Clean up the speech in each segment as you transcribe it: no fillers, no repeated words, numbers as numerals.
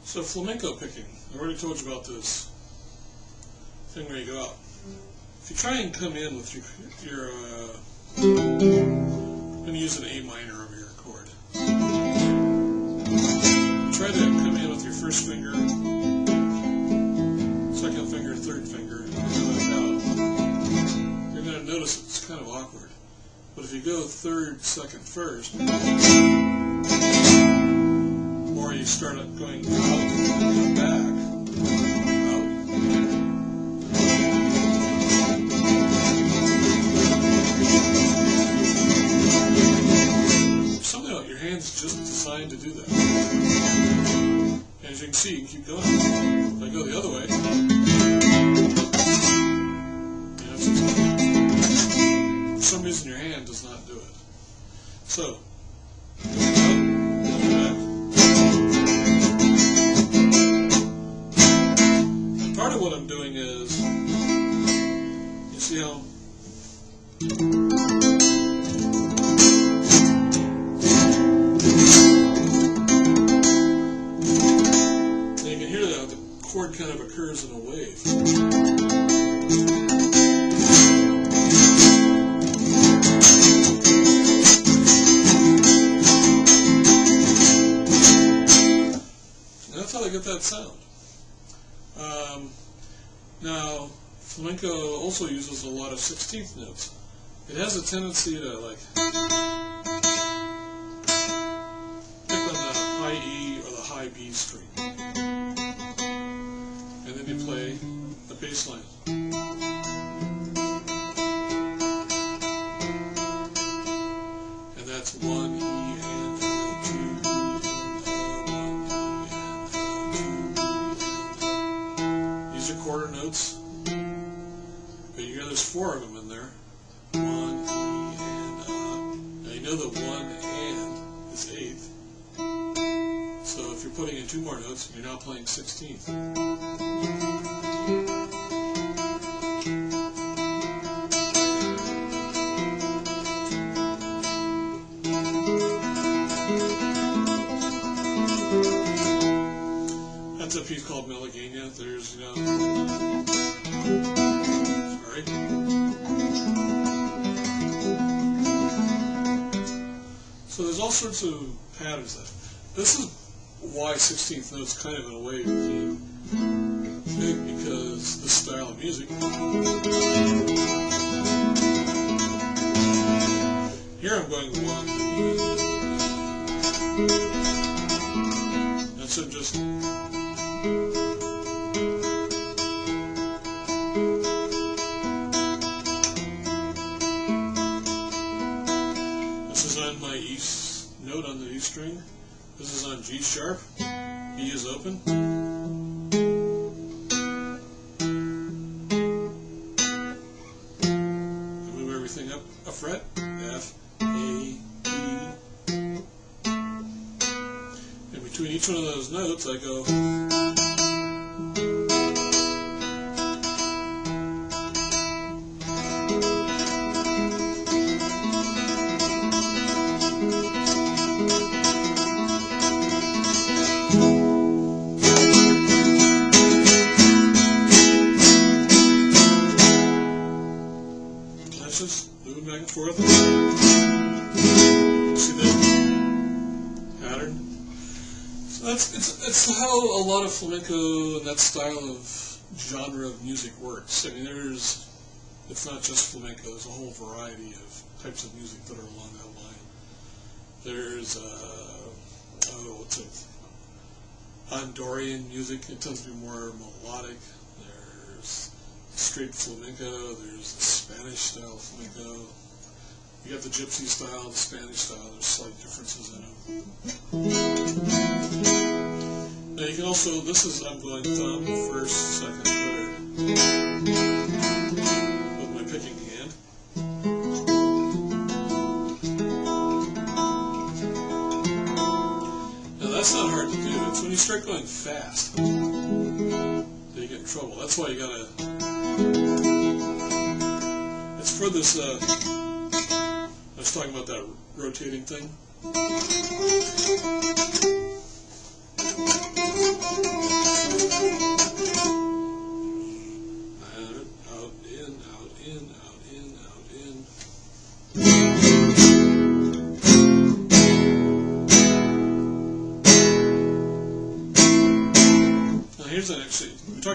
So flamenco picking, I already told you about this thing where you go out. If you try and come in with your I'm going to use an A minor over your chord. Try to come in with your first finger, second finger, third finger, and go back out. You're going to notice it's kind of awkward. But if you go third, second, first, or you start going out and back, out. Somehow your hand's just designed to do that. And as you can see, you can keep going. If I go the other way, for some reason your hand does not do it. So, part of what I'm doing is, you see how you can hear that the chord kind of occurs in a wave. That's how they get that sound. Now, flamenco also uses a lot of 16th notes. It has a tendency to pick on the high E or the high B string, and then you play the bass line. And that's 1 E and 2 E and 1 E and 2 E. These are quarter notes, but you know there's 4 of them in there. 1 E and Now you know that 1 and is 8th. So if you're putting in 2 more notes, you're now playing 16th. That's a piece called Meligania. There's, sorry. So there's all sorts of patterns there. This is why 16th notes kind of in a way became big, because this style of music. Here I'm going 1. That's it, just. This is on my E note on the E string. This is on G sharp. E is open. I move everything up a fret. F, A, E. In between each one of those notes, I go. Just moving back and forth. See that pattern? So it's how a lot of flamenco and that style of genre of music works. I mean, it's not just flamenco. There's a whole variety of types of music that are along that line. There's what's it? Andorian music. It tends to be more melodic. There's straight flamenco, there's the Spanish style flamenco, you got the gypsy style, the Spanish style, there's slight differences in them. Now you can also, I'm going thumb, first, second, third, with my picking hand. Now that's not hard to do, it's when you start going fast that you get in trouble. That's why you gotta. It's for this, I was talking about that rotating thing.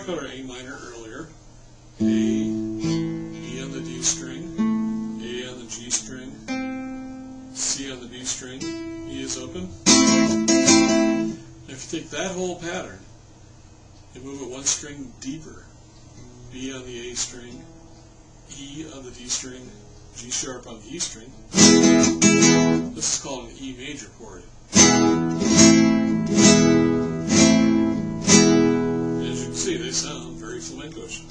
talked about our A minor earlier. A, E on the D string, A on the G string, C on the B string, E is open. If you take that whole pattern and move it one string deeper, B on the A string, E on the D string, G sharp on the E string, this is called an E major chord. As you can see, they sound very flamenco-ish.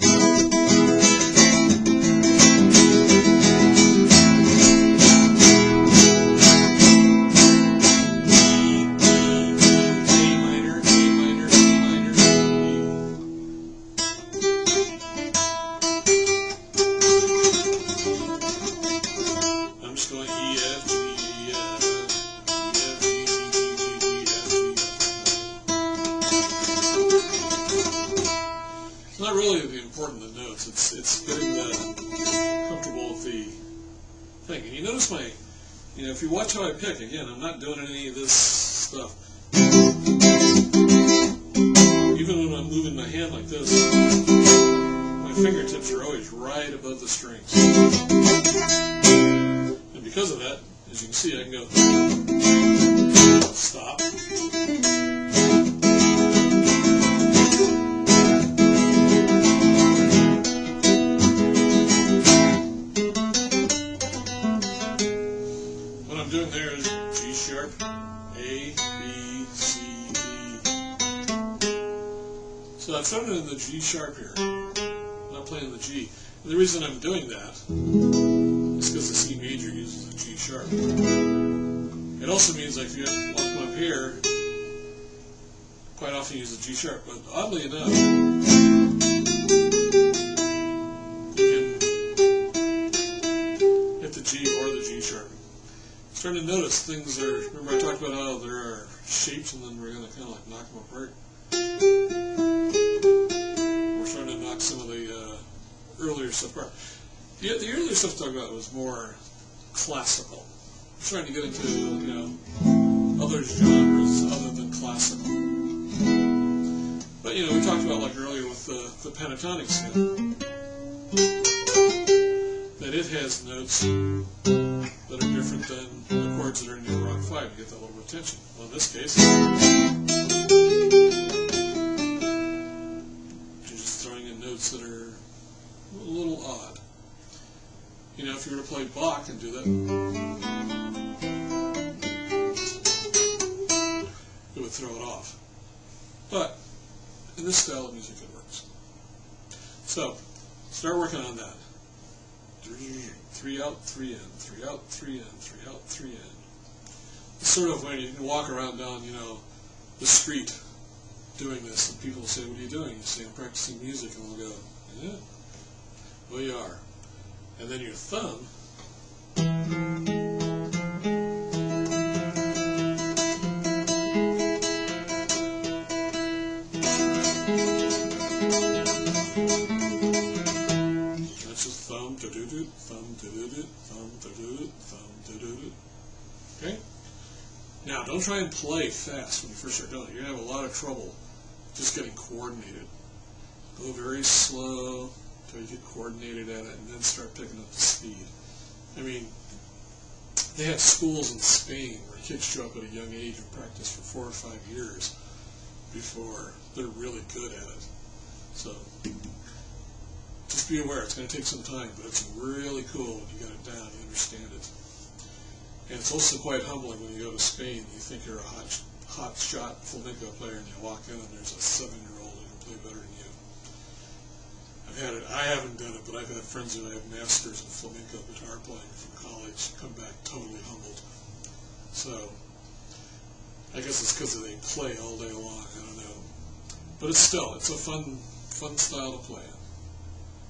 Not really the important the notes. It's getting comfortable with the thing. And you notice if you watch how I pick, again, I'm not doing any of this stuff. Even when I'm moving my hand like this, my fingertips are always right above the strings. And because of that, as you can see, I can go stop. What I'm doing there is G sharp, A, B, C, D. So I've started in the G sharp here. I'm not playing the G. And the reason I'm doing that is because the C major uses the G sharp. It also means like if you come up here, quite often use the G sharp. But oddly enough, you can hit the G or the G sharp. Starting to notice things are, remember I talked about how there are shapes and then we're going to kind of like knock them apart? We're starting to knock some of the earlier stuff apart. The earlier stuff I talked about was more classical. We're starting to get into, other genres other than classical. But, we talked about like earlier with the pentatonic scale, that it has notes that are different than the chords that are in your rock 5 to get that little retention. Well, in this case, you're just throwing in notes that are a little odd. If you were to play Bach and do that, it would throw it off. But in this style of music, it works. So, start working on that. 3 out, 3 in, 3 out, 3 in, 3 out, 3 in. It's sort of when you can walk around down, the street doing this, and people will say, "What are you doing?" You say, "I'm practicing music," and we'll go, "Yeah, well you are." And then your thumb thumb, da-doo-doo, thumb, da-doo-doo, thumb, da-doo-doo, thumb, da-doo-doo. Okay? Now, don't try and play fast when you first start doing it. You're going to have a lot of trouble just getting coordinated. Go very slow until you get coordinated at it, and then start picking up the speed. I mean, they have schools in Spain where kids show up at a young age and practice for 4 or 5 years before they're really good at it. So, just be aware, it's going to take some time, but it's really cool when you get it down, you understand it. And it's also quite humbling when you go to Spain, you think you're a hot shot flamenco player, and you walk in and there's a 7-year-old who can play better than you. I haven't done it, but I've had friends who have masters in flamenco guitar playing from college come back totally humbled. So, I guess it's because they play all day long, I don't know. But it's a fun style to play in.